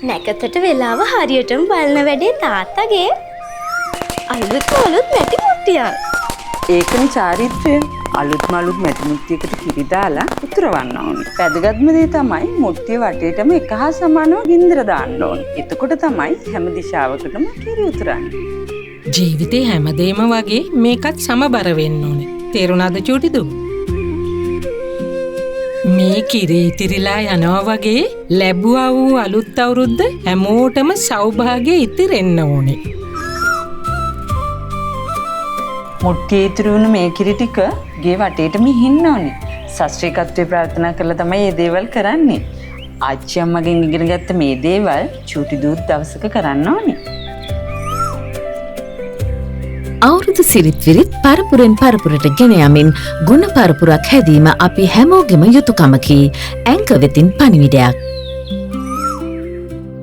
නැකතට වෙලාව හරියටම බලන වැඩේ තාත්තගේ අලුත් මැටි මුට්ටියක්. ඒකනේ චාරිත්‍රය. අලුත් මලුත් මැටි මුට්ටියකට කිරි දාලා උතුරවන්න ඕනේ. වැදගත්ම දේ තමයි මුට්ටිය වටේටම එක හා සමානව ගින්දර දාන්න ඕනේ. එතකොට තමයි හැම දිශාවකටම කිරි උතුරන්නේ. ජීවිතේ හැමදේම වගේ මේකත් සමබර වෙන්න ඕනේ. තේරුණාද චූටිදු? මේ කිරි ඉතිරිලා යනවා වගේ ලැබුවා වූ අලුත් අවුරුද්ද හැමෝටම සෞභාග්‍ය ඉතිරෙන්න ඕනේ. මුට්ටියේ ඉතුරු වුණු මේ කිරි ටික ගේ වටේටම ඉහින්න ඕනේ. ශාස්ත්‍රීයත්වයේ ප්‍රාර්ථනා කරලා තමයි මේ දේවල් කරන්නේ. ආච්චි අම්මගෙන් ඉගෙන ගත්ත මේ දේවල් චූටි දූත් දවසක කරන්න ඕනේ. අවුරුදු සිරිත් විරිත් පරපුරෙන් පරපුරට ගෙන යමින් ගුණ පරපුරක් හැදීම අපි හැමෝගෙම යුතුයකමකි. ඇංක වෙතින් පණිවිඩයක්.